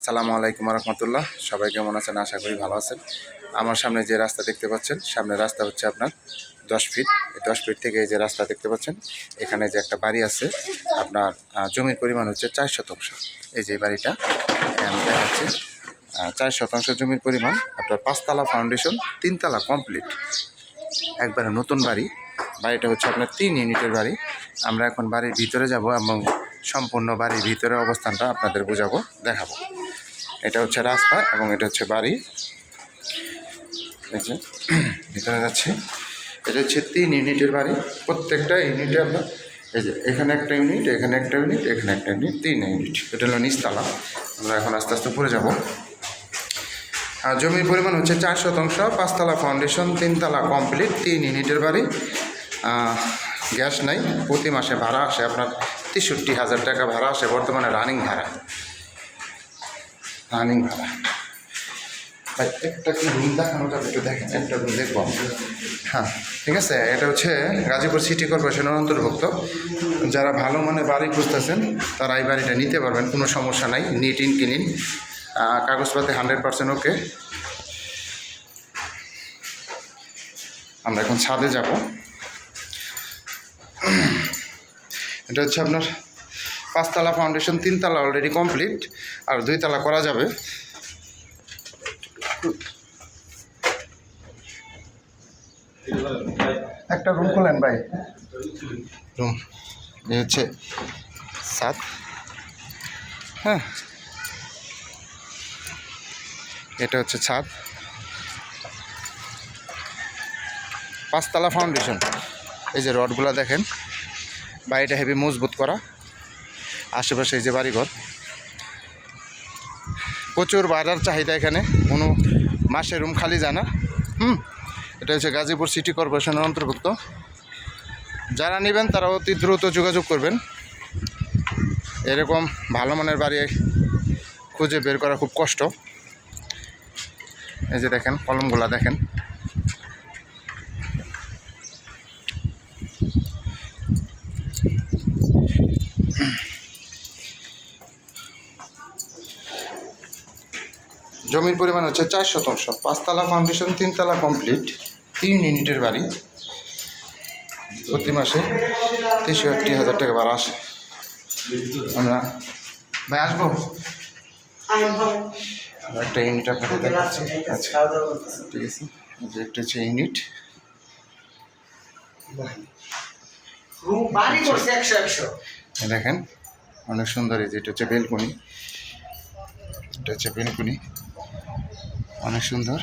আসসালামু আলাইকুম রহমতুল্লাহ। সবাই কেমন আছেন? আশা করি ভালো আছেন। আমার সামনে যে রাস্তা দেখতে পাচ্ছেন, সামনে রাস্তা হচ্ছে আপনার 10 ফিট। এই 10 ফিট থেকে এই যে রাস্তা দেখতে পাচ্ছেন, এখানে যে একটা বাড়ি আছে, আপনার জমির পরিমাণ হচ্ছে 4 শতাংশ। এই যে বাড়িটা আমি দেখাচ্ছি, 4 শতাংশ জমির পরিমাণ, আপনার 5 তলা ফাউন্ডেশন, 3 তলা কমপ্লিট, একবারে নতুন বাড়ি। বাড়িটা হচ্ছে আপনার 3 ইউনিটের বাড়ি। আমরা এখন বাড়ির ভিতরে যাব এবং সম্পূর্ণ বাড়ির ভিতরে অবস্থানটা আপনাদের বোঝাবো, দেখাবো। এটা হচ্ছে রাস্তা এবং এটা হচ্ছে বাড়ি। এই যে ভিতরে যাচ্ছে, এটা হচ্ছে 3 ইউনিটের বাড়ি। প্রত্যেকটা ইউনিটে আপনার এই যে এখানে একটা ইউনিট, এখানে একটা ইউনিট, এখানে একটা ইউনিট, 3 ইউনিট। এটা হলো নিচতলা। আমরা এখন আস্তে আস্তে উপরে যাব। আর জমির পরিমাণ হচ্ছে 4 শতাংশ, 5 তলা ফাউন্ডেশন, 3 তলা কমপ্লিট, 3 ইউনিটের বাড়ি। গ্যাস নাই। প্রতি মাসে ভাড়া আসে আপনার 63,000 টাকা ভাড়া আসে, বর্তমানে রানিং ভাড়া। ভাই একটা কি রুম দেখানো যাবে? একটু দেখেন, একটা রুম দেখবো। হ্যাঁ, ঠিক আছে। এটা হচ্ছে গাজীপুর সিটি কর্পোরেশনের অন্তর্ভুক্ত। যারা ভালো মানে বাড়ি খুঁজতেছেন তারা এই বাড়িটা নিতে পারবেন, কোনো সমস্যা নাই। নিট ইন ক্লিন, কাগজপাতি 100% ওকে। আমরা এখন ছাদে যাব। এটা হচ্ছে আপনার 5 তলা ফাউন্ডেশন, 3 তলা অলরেডি কমপ্লিট, আর 2 তলা করা যাবে। একটা রুম খোলেন ভাই। রুম এই হচ্ছে ছাদ। হ্যাঁ, এটা হচ্ছে ছাদ, 5 তলা ফাউন্ডেশন। এই যে রডগুলো দেখেন, বাড়িটা হেভি মজবুত করা। আশেপাশে এই যে বাড়িঘর, প্রচুর ভাড়ার চাহিদা এখানে, কোনো মাসে রুম খালি যায় না। এটা হচ্ছে গাজীপুর সিটি কর্পোরেশনের অন্তর্ভুক্ত। যারা নেবেন তারা অতি দ্রুত যোগাযোগ করবেন। এরকম ভালো মানের বাড়ি খুঁজে বের করা খুব কষ্ট। এই যে দেখেন, কলমগুলা দেখেন। জমির পরিমাণ হচ্ছে 4 শতাংশ, 5 তলা ফাউন্ডেশন, 3 তলা কমপ্লিট, 3 ইউনিটের বাড়ি। প্রতি মাসে 63,000 টাকা ভাড়া আসে। আমরা ভাই আসবো, একটা ইউনিট আপনাকে দেখাচ্ছি। আচ্ছা, ঠিক আছে। যে একটা হচ্ছে ইউনিট, দেখেন অনেক সুন্দর। এই যে এটা হচ্ছে বেলকনি, এটা হচ্ছে বেলকনি, অনেক সুন্দর।